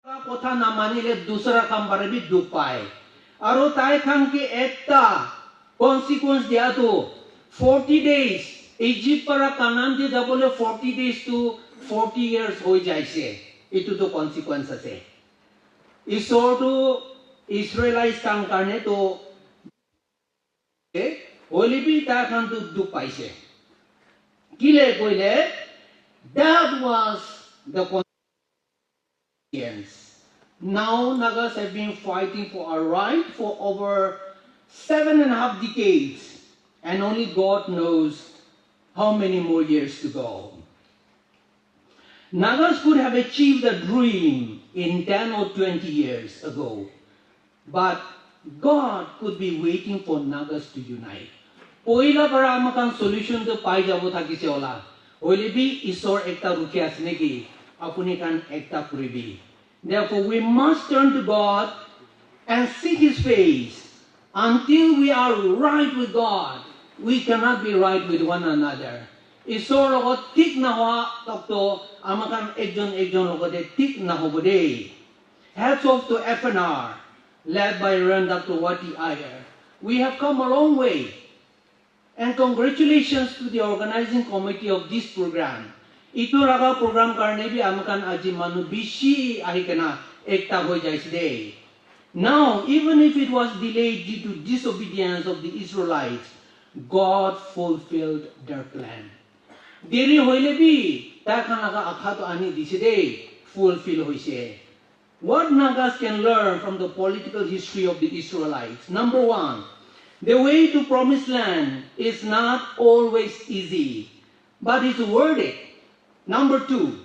কথা না মানিলে दूसरा কাম বারে বি দুখ পায় আৰু তাই খান কি একটা কনসিকুয়েন্স দিয়া তো 40 days ইজিপ্ট পৰা কানান দি যাবলে 40 days to 40 years হৈ যাইছে এটো তো কনসিকুয়েন্স আছে ঈশ্বৰ তো ইসরায়েলাইজ কাম কাৰণে তো হলিবি তাই খান তো দুখ পাইছে কিলে কইলে that was the Now Nagas have been fighting for a right for over 7.5 decades, and only God knows how many more years to go. Nagas could have achieved a dream in 10 or 20 years ago, but God could be waiting for Nagas to unite. Poila para amakan solution to pai jabo thakise ola. Hoile bi isor ekta rukhi ase neki apuni kan ekta kuribi. Therefore, we must turn to God and seek His face. Until we are right with God, we cannot be right with one another. Isor logot tik na hoa takto amakan ekjon logote tik na hobode. Hats off to FNR, led by Reverend Dr. Wati Iyer. We have come a long way. And congratulations to the organizing committee of this program. Ito raga program karne bi amakan aji manu bishi ahikana ekta hoi jaise de. Now, even if it was delayed due to disobedience of the Israelites, God fulfilled their plan. Deri hoile bi ta khanaga akha to ani dise de fulfill hoise. What Nagas can learn from the political history of the Israelites? Number one, the way to promised land is not always easy, but it's worth it. Number two,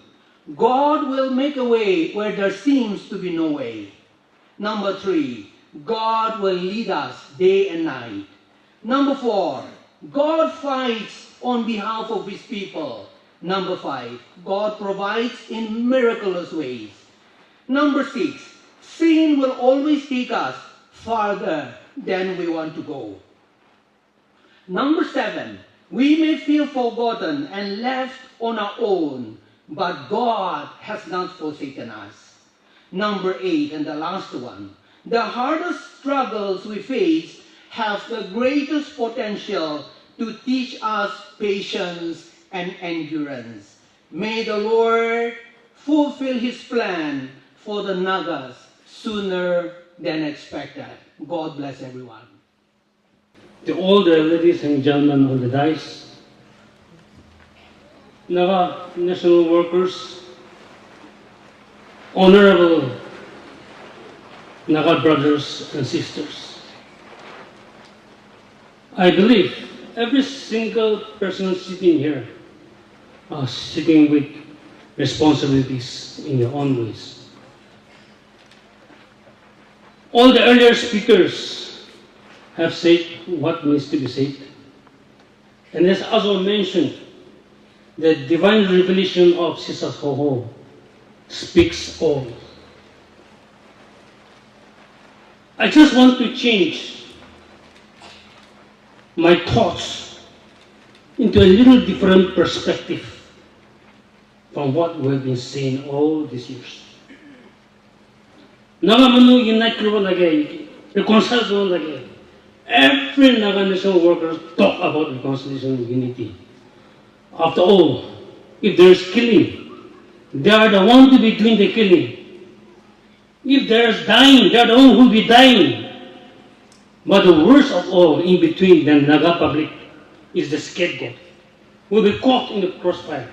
God will make a way where there seems to be no way. Number three, God will lead us day and night. Number four, God fights on behalf of His people. Number five, God provides in miraculous ways. Number six, sin will always take us farther than we want to go. Number seven, we may feel forgotten and left on our own, but God has not forsaken us. Number eight, and the last one, the hardest struggles we face have the greatest potential to teach us patience and endurance. May the Lord fulfill His plan for the Nagas sooner than expected. God bless everyone. To all the ladies and gentlemen on the dais, Naga national workers, honorable Naga brothers and sisters, I believe every single person sitting here are sitting with responsibilities in their own ways. All the earlier speakers have said what needs to be said. And as also mentioned, the divine revelation of Sisas Hoho speaks all. I just want to change my thoughts into a little different perspective from what we've been saying all these years. Naga manu unite karo lage, reconcile karo lage. Every Naga national worker talk about reconciliation and unity. After all, if there is killing, they are the one to be doing the killing. If there is dying, they are the one who will be dying. But the worst of all, in between the Naga public, is the scapegoat, who will be caught in the crossfire.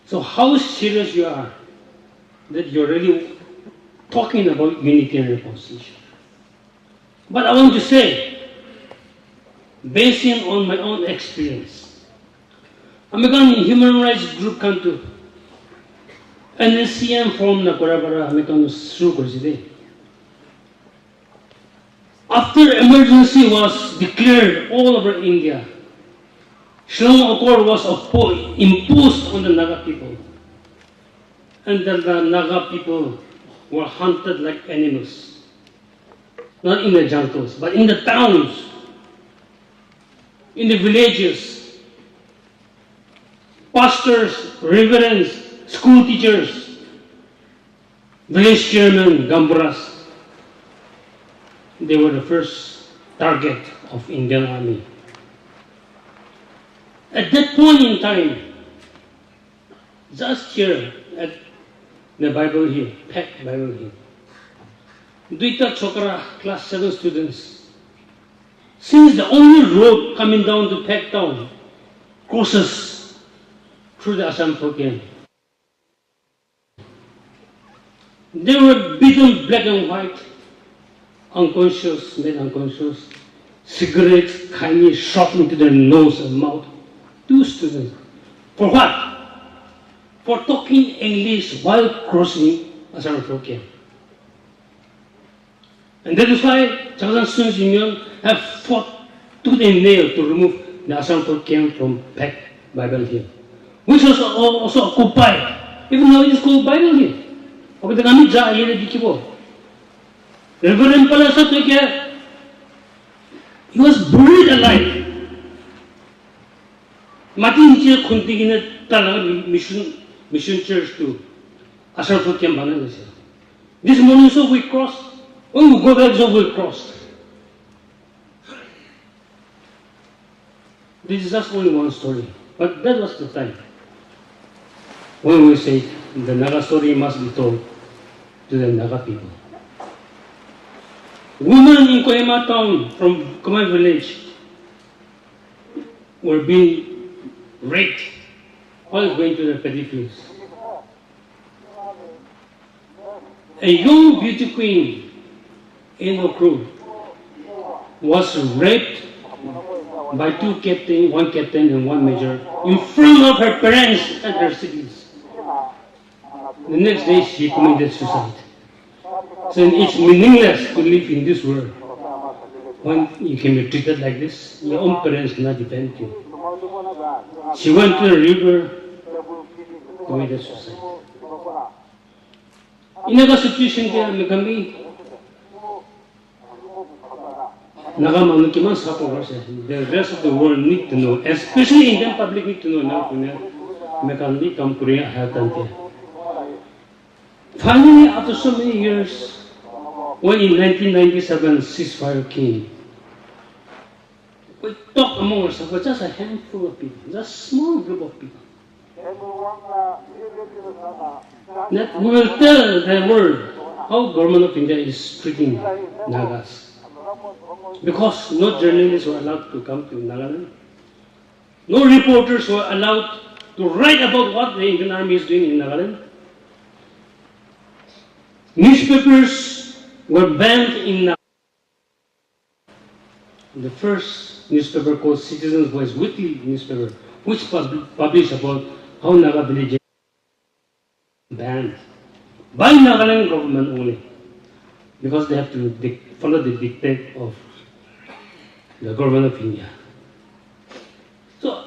So how serious you are that you're really talking about unity and reconciliation. But I want to say, basing on my own experience, American human rights group kantu NCM form na korabara American suru koriside. After emergency was declared all over India, Shillong Accord was imposed on the Naga people, and the Naga people were hunted like animals. Not in the jungles, but in the towns, in the villages. Pastors, reverends, school teachers, Village chairman Gamburas, they were the first target of Indian Army. At that point in time, just here at the Bible Hill, Peck Bible Hill, Duita Chokra, class 7 students, since the only road coming down to Peck Town crosses through the Assam Hokkien, they were beaten black and white, unconscious, made unconscious, cigarettes kindly shot into their nose and mouth. 2 students. For what? For talking English while crossing Assam Hokkien. And that is why Chakran Sun Jimyon have fought tooth and nail to remove the Assam Hokkien from Peck Bible Hill, which was also occupied. Even now it is called Bible Hill. Okay, the kami ja yele dikibo. Reverend Palasa Tweke, he was buried alive. Matin niche kuntigine talaga mission church to Assam Hokkien Bangladesh. This morning so we crossed. When we go back, so we crossed. This is just only one story, but that was the time when we say the Naga story must be told to the Naga people. Women in Kohima town from Khmer village were being raped while going to their paddy fields. A young beauty queen in Okru was raped by 2 captains, 1 captain and 1 major, in front of her parents and her siblings. The next day she committed suicide. So it's meaningless to live in this world when you can be treated like this. Your own parents cannot defend you. She went to the river, committed suicide. In that situation, the rest of the world need to know, especially Indian public need to know now. Finally, after so many years, when in 1997 ceasefire came, we talked among ourselves, but just a handful of people, just a small group of people, that we will tell the world how government of India is treating Nagas. Because no journalists were allowed to come to Nagaland. No reporters were allowed to write about what the Indian Army is doing in Nagaland. Newspapers were banned in Nagaland. The first newspaper called Citizen's Voice, weekly newspaper, which published about how Naga villages banned by Nagaland government only, because they have to follow the dictate of the government of India. So,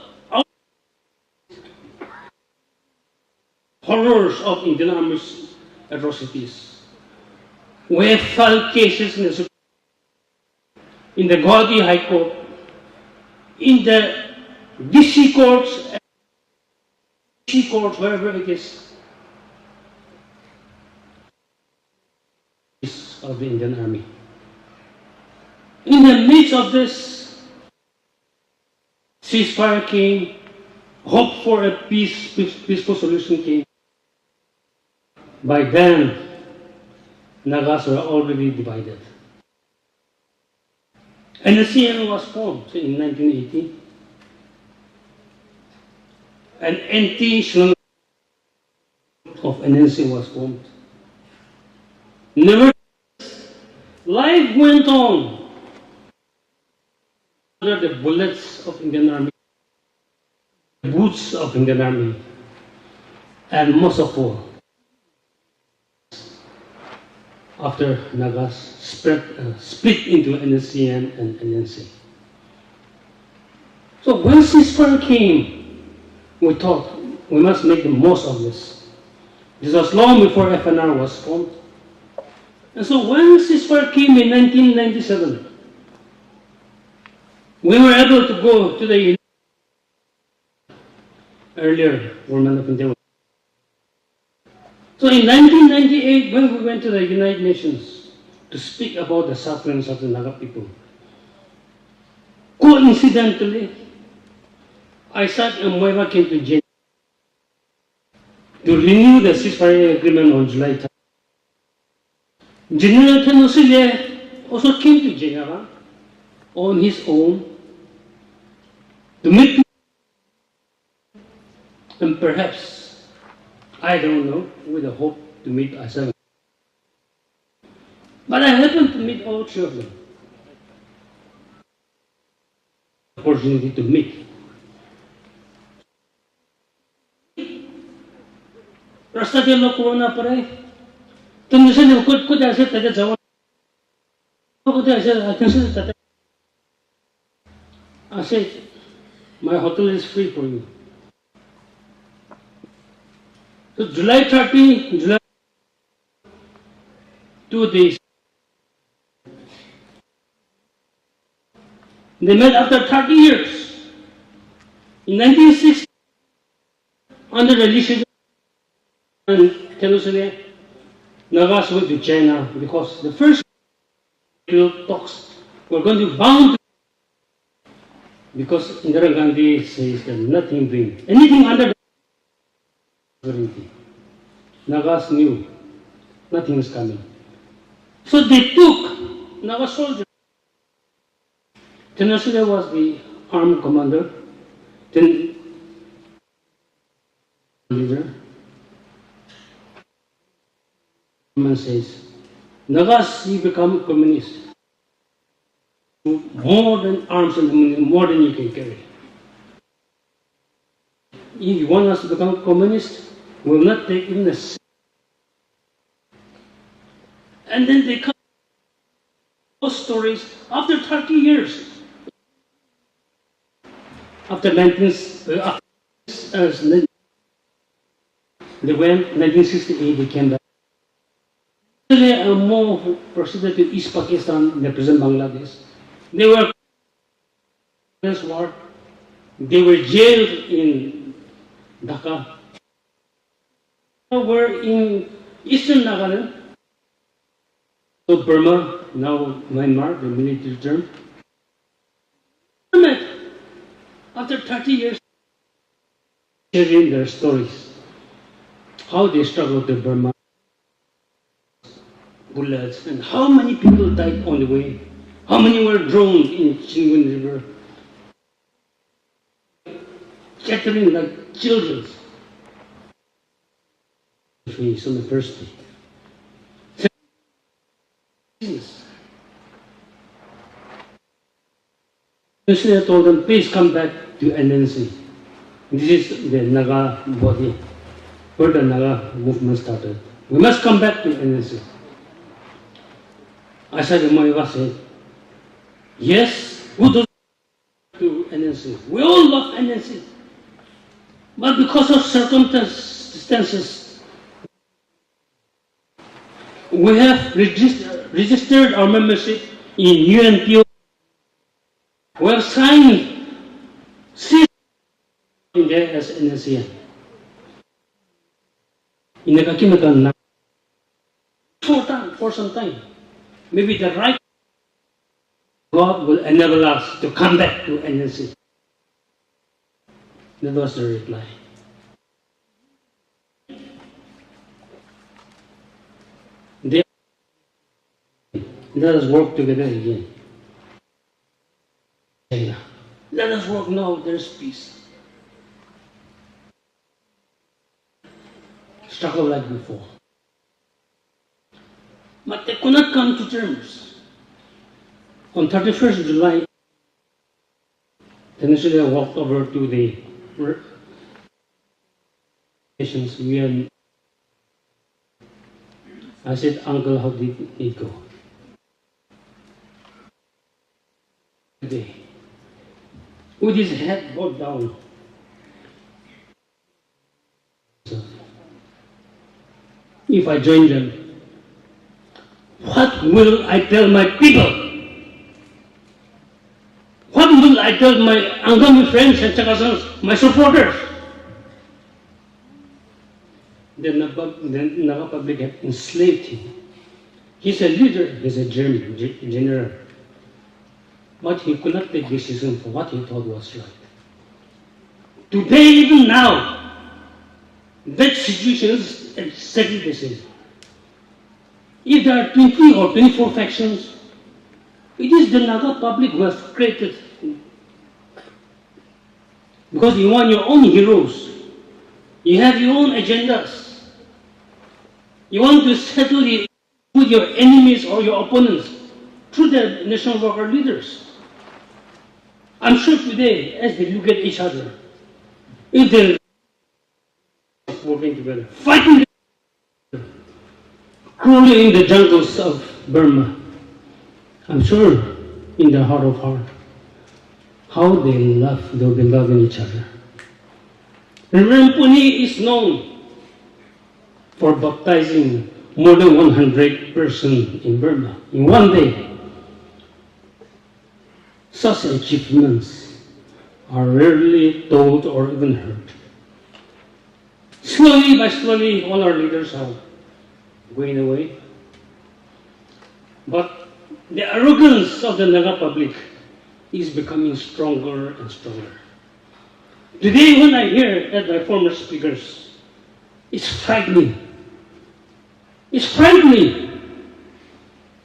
horrors of Indian Army's atrocities. We have filed cases in the Guwahati High Court, in the DC courts, wherever it is, of the Indian Army. In the midst of this, ceasefire came, hope for a peaceful solution came. By then, Nagas were already divided. And the CN was formed in 1980. An anti-Sri of NNC was formed. Never. Life went on under the bullets of Indian Army, the boots of Indian Army, and most of all, after Nagas split into NSCN and NNC. So when ceasefire came, we thought we must make the most of this. This was long before FNR was formed. And so when ceasefire came in 1997, we were able to go to the earlier government of India. So in 1998, when we went to the United Nations to speak about the sufferings of the Naga people, coincidentally, Isaac and Moira came to Geneva to renew the ceasefire agreement on July 10th. General Tenosile also came to Geneva on his own to meet people, and perhaps, I don't know, with the hope to meet Isaac. But I happened to meet all three of them. Opportunity to meet. Rasta de lo corona pare. Tum se ne could I said that Jawan. I said, my hotel is free for you. So July 30, July 2 days. They met after 30 years. In 1960, under the leadership of Tenosile, Nagas went to China because the first talks were going to bound because Indira Gandhi says that nothing doing anything under the sovereignty. Nagas knew nothing is coming. So they took Naga soldiers. Tenosile was the armed commander, then leader. Man says, Nagas, you become communist. More than arms and ammunition, more than you can carry. If you want us to become communist, we will not take even a cent. And then they come those stories after 30 years. After they went, 1968, they came back. They are more proceeded to East Pakistan than present Bangladesh. They were war. They were jailed in Dhaka. They were in Eastern Nagaland, so Burma, now Myanmar, the military term. After 30 years, sharing their stories, how they struggled to Burma, bullets, and how many people died on the way, how many were drowned in Chingun River, chattering like children. On the first day. I told them, please come back to NNC. This is the Naga body, where the Naga movement started. We must come back to NNC. I said, Moiva said, yes, who doesn't to NNC? We all love NNC. But because of circumstances, we have registered our membership in UNPO. We have signed in there as NNC. Inagakimagan for some time. Maybe the right God will enable us to come back to NNC. That was the reply. Let us work together again. Let us work now, there's peace. Struggle like before. But they could not come to terms. On 31st July, Tenosile walked over to the nations. I said, Uncle, how did it go? Today, with his head bowed down. If I join them, what will I tell my people? What will I tell my Angami friends and Chakasans, my supporters? Naga public have enslaved him. He's a leader, he's a general. But he could not take decision for what he thought was right. Today, even now, that situation is exactly the same. If there are 20 or 24 factions, it is the Naga public who has created. Because you want your own heroes. You have your own agendas. You want to settle it with your enemies or your opponents through the national worker leaders. I'm sure today, as they look at each other, if they're working together, fighting together, crawling in the jungles of Burma, I'm sure in their heart of heart, how they'll be loving each other. Rempuni is known for baptizing more than 100 persons in Burma in one day. Such achievements are rarely told or even heard. Slowly by slowly, all our leaders are going away. But the arrogance of the Naga public is becoming stronger and stronger. Today, when I hear at my former speakers, it's frightening. It's frightening.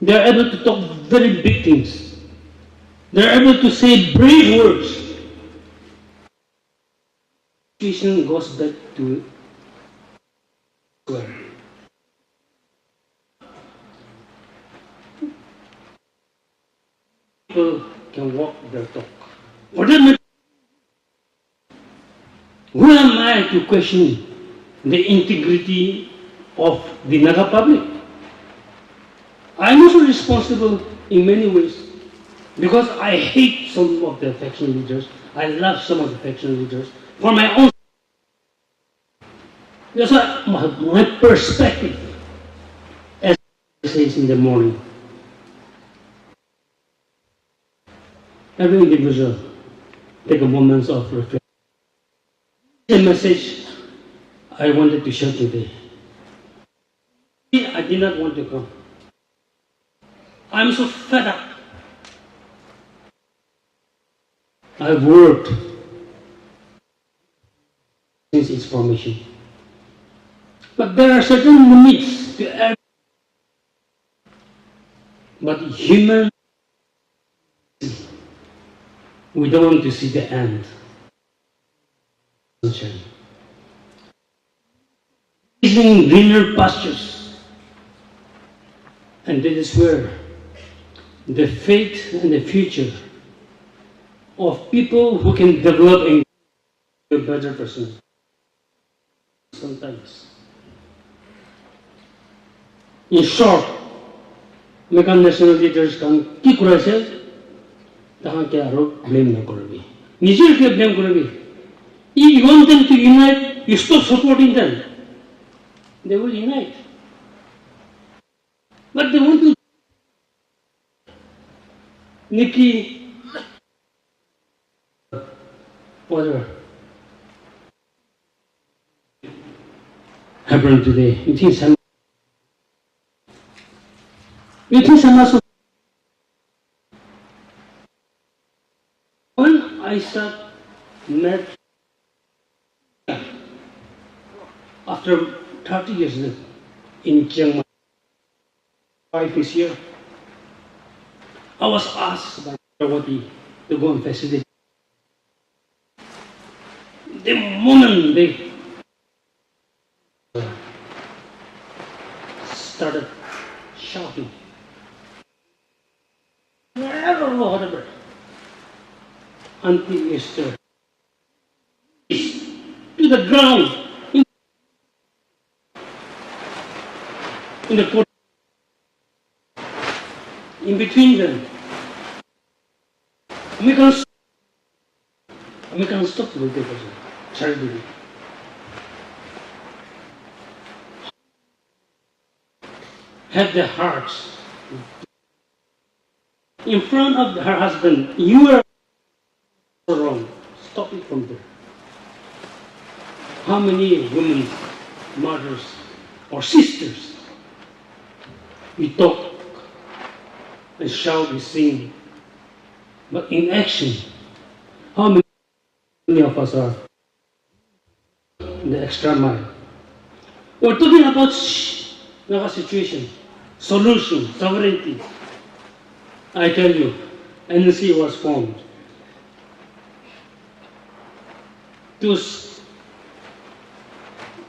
They are able to talk very big things. They are able to say brave words. The situation goes back to square. People can walk their talk. For that matter, who am I to question the integrity of the Naga public? I am also responsible in many ways because I hate some of the faction leaders. I love some of the faction leaders for my own. That's my perspective, as it says in the morning. Every individual take a moment of reflection. The message I wanted to share today. I did not want to come. I'm so fed up. I've worked since its formation. But there are certain limits to every. But human, we don't want to see the end. Raising greener pastures. And that is where the fate and the future of people who can develop a better person. Sometimes. In short, American national leaders can ki kura se tahan ke aro blame na korbi. Nijir ke blame korbi. If you want them to unite, you stop supporting them. They will unite. But they want to. Nikki, whatever happened today. It is when I met after 30 years in Chiang Mai, 5 this year, I was asked by Rawati to go and facilitate. The moment they started shouting, whatever, until Easter, to the ground, in the court, in between them. We can't stop the person. Charity. Have the hearts in front of her husband. You are wrong. Stop it from there. How many women mothers or sisters. We talk and shout, we sing, but in action, how many of us are in the extra mile? We're talking about Naga situation, solution, sovereignty. I tell you, NC was formed to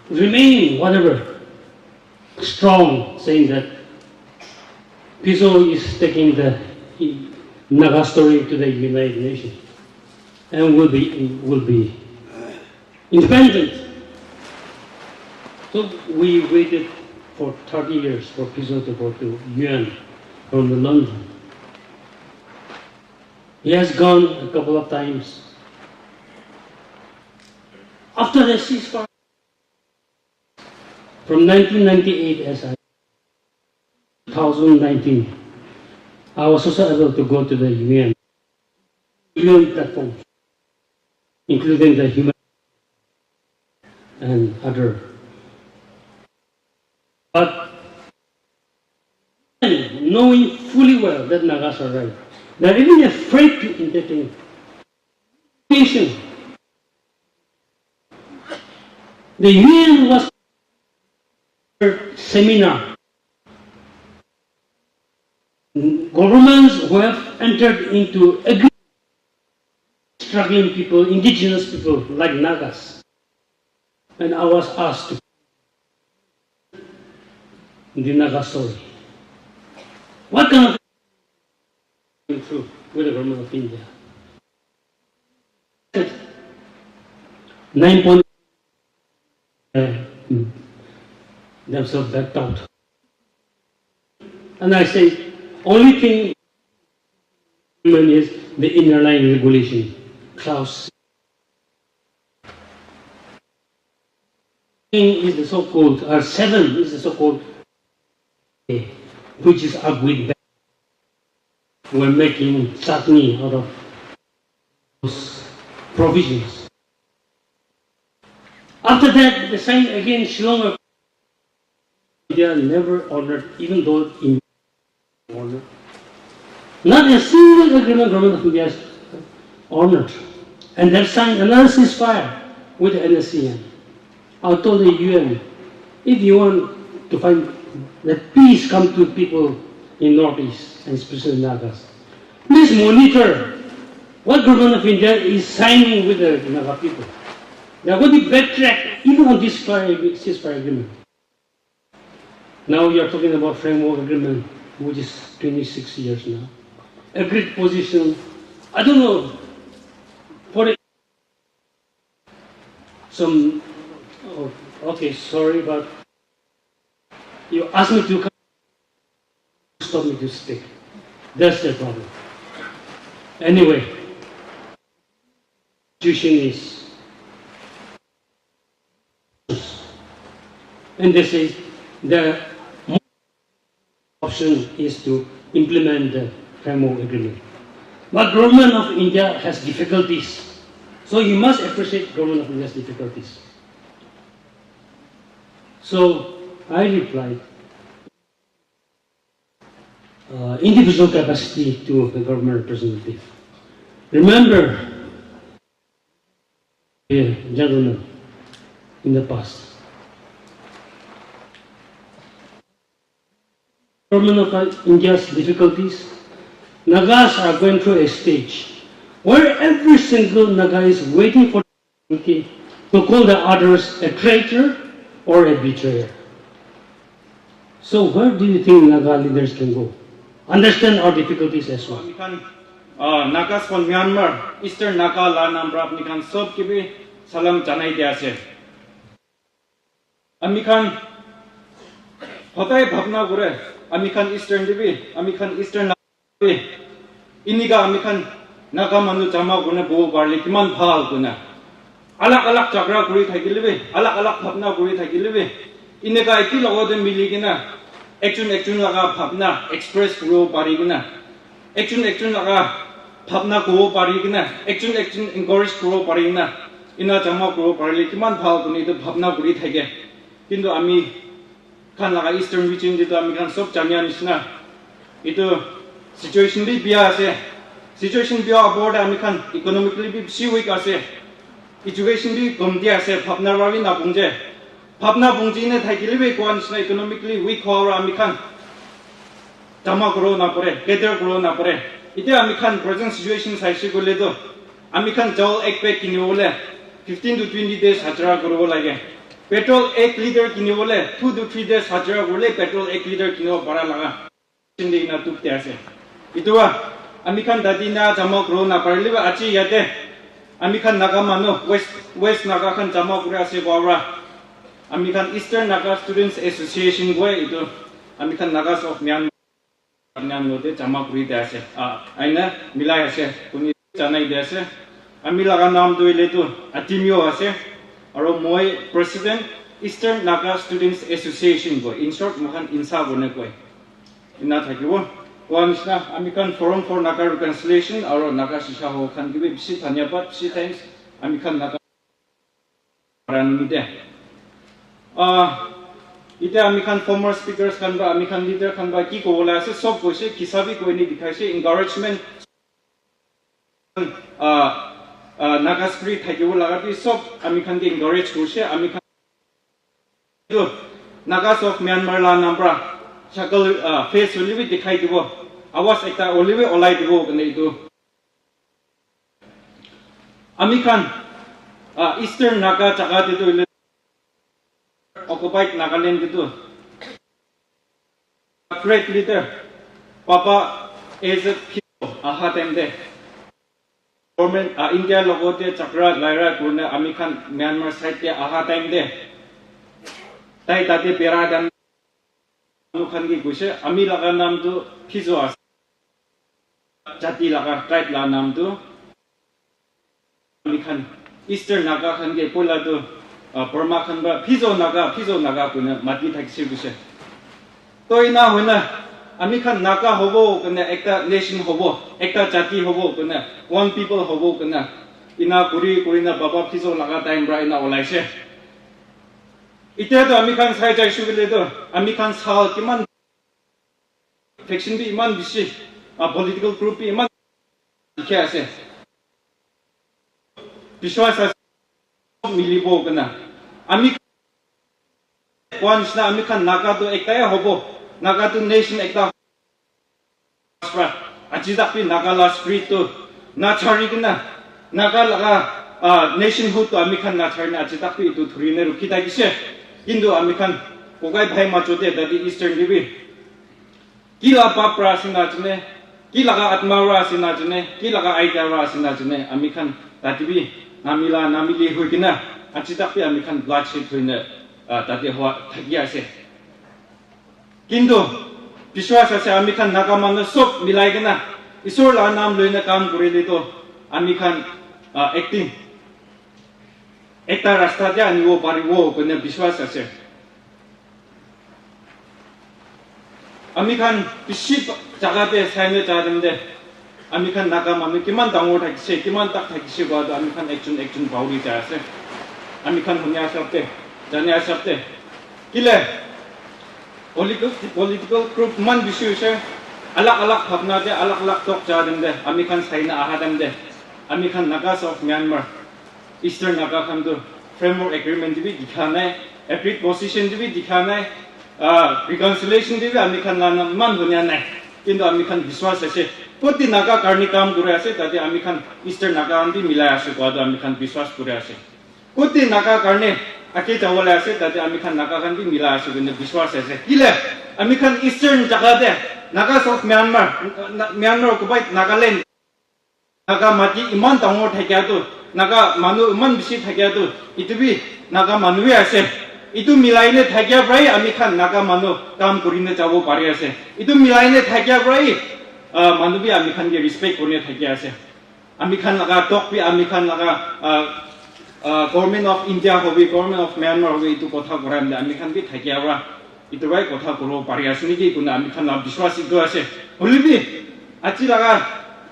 remain whatever strong, saying that PISO is taking the Naga story to the United Nations and will be independent. So we waited for 30 years for PISO to go to UN from the London. He has gone a couple of times. After the ceasefire, from 1998 as I 2019, I was also able to go to the UN platforms, including the human and other. But knowing fully well that Nagas are right, they're even afraid to entertain patient. The UN was a seminar. Governments who have entered into agreement, struggling people, indigenous people like Nagas. And I was asked to the Naga story. What kind of going through with the government of India? 9 point themselves backed out. And I say, only thing is the inner line regulation, clause. Is the so-called, or 7 is the so-called, which is agreed back. We're making chutney out of those provisions. After that, they signed again Shillong. India never honored, even though in honored. Not a single agreement government of India has honored. And they've signed another ceasefire with the NSCN. I told the UN, if you want to find that peace come to people in Northeast, and especially Nagas, please monitor what government of India is signing with the Naga people. They are going to backtrack even on this ceasefire agreement. Now you are talking about framework agreement, which is 26 years now. Agreed position, I don't know, for some, okay, sorry, but you asked me to come, stop me to speak. That's the problem. Anyway, situation is, and they say the option is to implement the framework agreement. But government of India has difficulties, so you must appreciate government of India's difficulties. So I replied, individual capacity to the government representative. Remember, gentlemen, in the past, government of India's difficulties, Nagas are going through a stage where every single Naga is waiting for the opportunity to call the others a traitor or a betrayer. So where do you think Naga leaders can go? Understand our difficulties as well. Nagas from Myanmar, Eastern Naga la nambra apnikan sob kibi salam janai dia ase. Amikan hotai bhabna gore, amikan Eastern dibi, amikan Eastern Naga dibi. Iniga amikan Naga manu jama gune bo barli kiman phal guna. Alak chakra guri thakilibi, alak bhabna guri thakilibi. Iniga eki logode miligina. Action laga bhabna express grow parigina. Action laga bhabna grow parigina. Action encourage grow parigina. Ina jama grow parili kiman phal guni to bhabna guri thage. কিন্তু আমি খান লাগা eastern reason যেটো আমি খান সব জানিয়া নিচিনা itu situation bi bia ase situation bia aboard ami khan economically bi si weak ase education bi gomdi ase bhabna rawi na bungje bhabna bungji ne thaikili bi kwan sna economically weak hora ami khan jama koro na pore gather koro na pore ite ami khan present situation saisi gole do ami khan jol ek pack kini bole 15 to 20 days hajra koro lage petrol 1 liter kini bole 2 to 3 days hajra gole petrol 1 liter kino bara laga sindi na tukte ase ituwa ami khan dadina jama koro na parli ba achi yate ami khan naga mano west naga khan jama kore ase gora ami khan eastern naga students association goe itu ami khan nagas of myanmar nan note jama kuri de ase aina milai ase kuni janai de ase ami laga naam doile tu atimio ase aro moi president eastern naga students association go in short mohan insa bone koi ina thakibo koanishna ami khan forum for naga reconciliation aro naga shisha ho khan gibe bisi dhanyabad bisi thanks ami khan naga ranmi de ite ami khan former speakers khan ba ami khan leader khan ba ki ko bola ase sob koise kisabi koini dikhaise encouragement naga spirit thakibo laga bi sob ami khan ke encourage korse ami khan nagas of myanmar la nambra shakal face olivi dikhai dibo awas ekta olivi olai dibo kane itu ami khan eastern naga jaga de to occupied Nagaland itu great leader papa is a aha temde government India logote chakra laira kurna ami khan Myanmar side te aha time de tai tate pera dan nu khan gi guise ami laga nam tu phizo as jati laga tribe la nam tu ami khan eastern naga khan ge pola tu Burma khan ba phizo naga kuna mati thakse guse toina hoina ami khan naga hobo kuna ekta nation hobo ekta jati hobo kuna one people hobo kuna ina kurina baba phizo naga time bra ina olaise ite to ami khan sai jai shugile do ami khan sal kiman faction bi iman bisi political group bi iman dikhe ase bishwas milibo kana ami kwanishna ami khan naga to ekta hobo naga to nation ekta ajidak pi naga la spirit to na chari kana naga laga nation hu to ami khan na chari na ajidak pi to thurine rukhi ta gise kindu ami khan kogai bhai ma chote dadi eastern libi kila papra sina jne kilaga atma ra sina jne kilaga aida ra sina jne ami khan dadi namila namili hoikina achitakpi ami khan bloodshed hoina tate hoa thaki ase kintu bishwas ase ami khan naga man sob milai kena isor la nam loina kam korele to ami khan acting ekta rasta ja aniwo pariwo kone bishwas ase ami khan bishi jaga te saine jadende ami khan naga man kiman dangor thakise kiman tak thakise ba ami khan ekjun bauri ja ase ami khan hunya sabte jania sabte kile political group man bishi ase alak bhabna de alak tok jadem de ami khan saina ahadam de ami khan nagas of myanmar eastern naga khan do framework agreement bi dikhana agreed position bi dikhana reconciliation bi ami khan na man hunya nai kintu ami khan biswas ase poti naga karni kam kore ase tate ami khan eastern naga andi milai ase godo ami khan biswas kore ase poti naga karne ake jawale ase tate ami khan naga khan bi milai ase kone biswas ase kile ami khan eastern jaga de nagas of myanmar ko bai nagaland naga mati iman tangor thakya tu naga manu iman bisi thakya tu itubi naga manu ase itu milaine thakya brai ami khan naga manu kam kurine jabo pare ase itu milaine thakya brai manu bi ami khan ge respect korne thakya ase ami khan laga tok bi ami khan laga government of india hobi government of myanmar hobi itu kotha koram de ami khan bi thakya bra itu bai kotha koro pare ase ni ki kuna ami khan la biswas itu ase holibi achi laga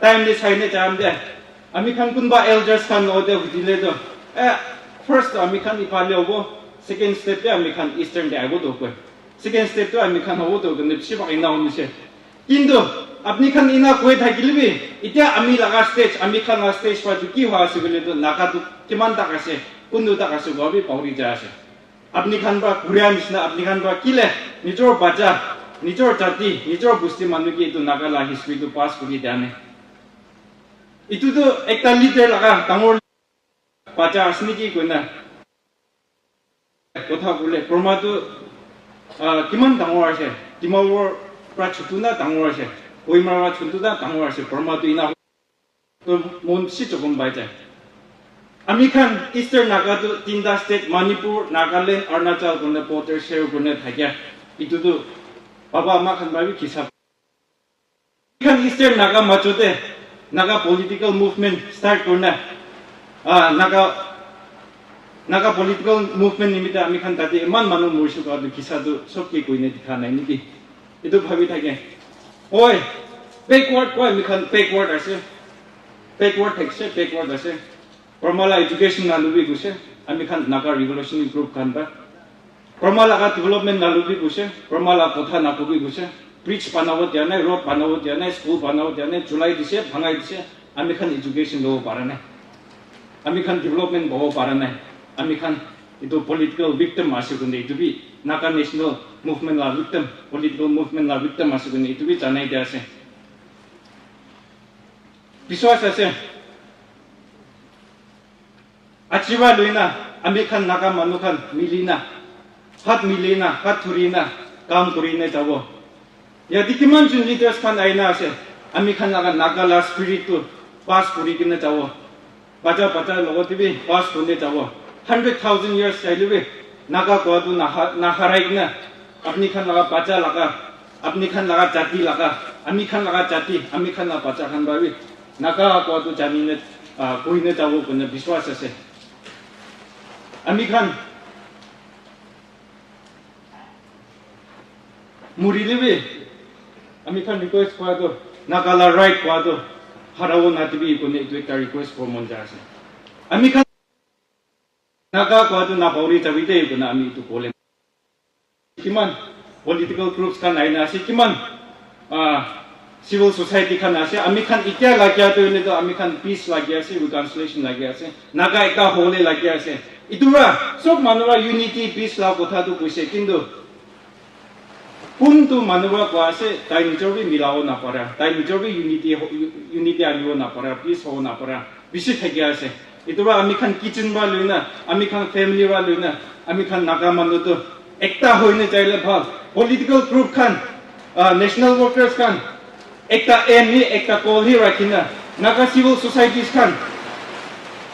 time de saine jam de ami khan kunba elders khan ode hudile do first ami khan ipale obo Second step dia ami khan eastern de abo do koi. Second step to ami khan abo do gane siba ina onise. Kintu apni khan ina koi thakilbi itia ami laga stage ami khan la stage pa ki wa ase bole to naga tu kiman ta kase kundu ta kase gobi pauri ja ase. Apni khan ba kuria misna apni khan ba kile nijor baja nijor jati nijor busti manu ki tu naga la history tu pass kuri dane. Itu tu ekta leader laga tangor baja asni ki koina kotha bole brahma tu kiman tangor ase timawor pra chutuna tangor ase oimara chutuna tangor ase brahma tu ina to mon si chokom baja. Ami khan Eastern Naga tu tinda state Manipur, Nagaland, Arunachal gune border share gune thakya. Itu tu baba ama khan babi kisa. Khan Eastern Naga machote Naga political movement start korna. Naga political movement nimita ami khan tate iman manu morsu ka tu kisa tu sobki koine dikha nai niki. Itu bhabi thake. Oi, backward ko ami khan backward ase. Backward thakse backward ase. Pramala education nalubi guse, ami khan Naga revolutionary group khan ba. Pramala ka development nalubi guse, Pramala kotha nakubi guse. Bridge banawo diane, road banawo diane, school banawo diane, July dise, bhangai dise, ami khan education lo parane. Ami khan development bo parane. Ami khan itu political victim asugunde itu bi Naga national movement la victim, political movement la victim asugunde itu bi janai dia ase. Biswas ase. Achiwa luina, ami khan Naga manu khan milina, hat milina, hat thurina, kam kurine jabo. Ya dikiman jun leaders khan aina ase, ami khan Naga la spirit tu pass kuri kine jabo. Baja logo tibi pass kune jabo. 100,000 years chalibi Naga ko tu naharai kina, apni khan laga baja laga, apni khan laga jati laga, ami khan laga jati, ami khan laga baja khan babi. Naga ko tu janine kurine jabo kune biswas ase. Ami khan murilebe ami khan request kwa do Nagala right kwa do harawo natibi ko ne ekta request for monja ase. Ami khan Naga kwa do na bauri chabite ko na ami tu kole kiman political groups khan aina ase kiman civil society khan ase ami khan itya lagya to ne to ami khan peace lagya ase reconciliation lagya ase Naga ekta hole lagya ase. Itura sob manura unity peace la kotha tu puise kindu puntu manura ko ase tai nijorbi milao na para tai nijorbi unity aniwo na para peace ho na para bisi thagya ase. Itura ami khan kitchen ba luina ami khan family ba luina ami khan Naga manu tu ekta hoine chaile bhal political group khan national workers khan ekta aim ni ekta call hi rakhina Naga civil societies khan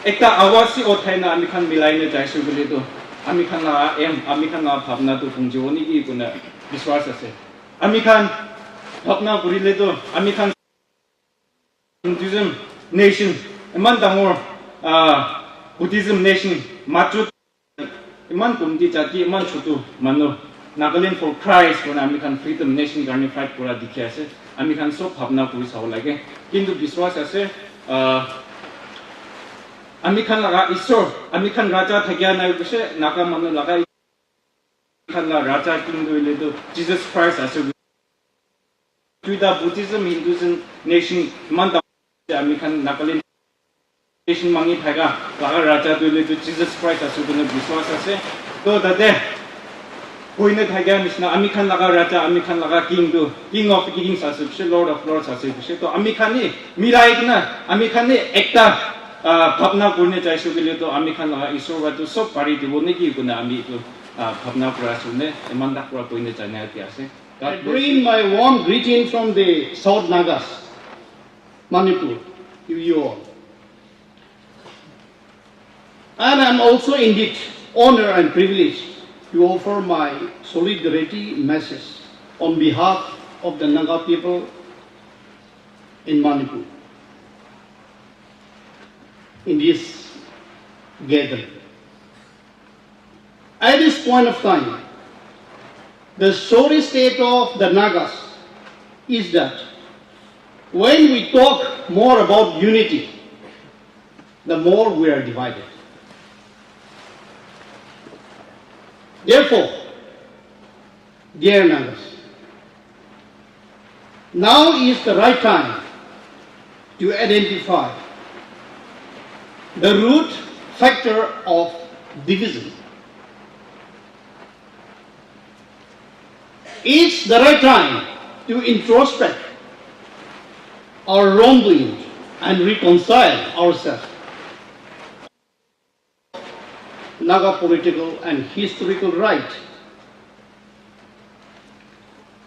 ekta awasi othaina ami khan milaine jaisu bole to ami khan la aim ami khan la bhavna to pungjoni ki kuna biswas ase. Ami khan bhavna kurile to ami khan Buddhism nation iman dangor Buddhism nation machut iman kumti jati iman chutu manu Nagaland for Christ kuna ami khan freedom nation garni fight kura dikhi ase. Ami khan sob bhavna kuri saw lage kintu biswas ase ami khan laga isor ami khan raja thagya nai bise Naga manu laga khan la raja king doile to Jesus Christ ase. Tuida Buddhism Hinduism nation man da ami khan Nagaland nation mangi thaga laga raja doile to Jesus Christ ase gune biswas ase. To dade koine thagya misna ami khan laga raja ami khan laga king do king of kings ase bise lord of lords ase bise to ami khan ni milai na ami khan ni ekta bhavna kurne jaisu bile to ami khan laga isor ba to sob pari dibo neki kuna ami to bhavna kura sune emanda kura koine jane ati ase. I bring my warm greeting from the South Nagas, Manipur, to you all. And I am also indeed honored and privileged to offer my solidarity message on behalf of the Naga people in Manipur in this gathering. At this point of time, the sorry state of the Nagas is that when we talk more about unity, the more we are divided. Therefore, dear Nagas, now is the right time to identify the root factor of division. It's the right time to introspect our wrongdoing and reconcile ourselves. Naga political and historical right.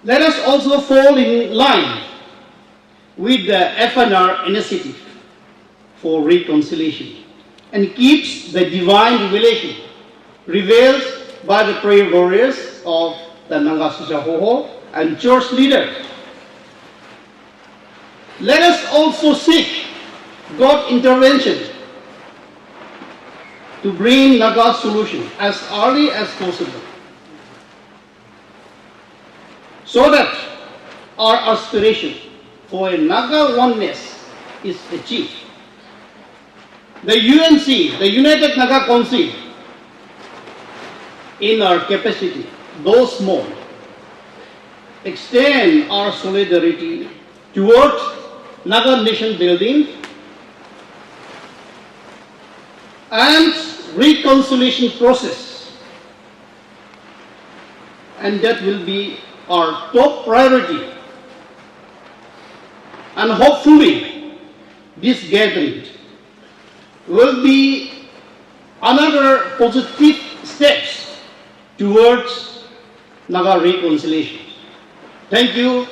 Let us also fall in line with the FNR initiative for reconciliation and keeps the divine revelation revealed by the prayer warriors of the Naga Sisahoho and church leaders. Let us also seek God's intervention to bring Naga solution as early as possible, so that our aspiration for a Naga oneness is achieved. The UNC, the United Naga Council, in our capacity, though small, extend our solidarity towards Naga nation building and reconciliation process, and that will be our top priority. And hopefully this gathering will be another positive steps towards Naga reconciliation. Thank you.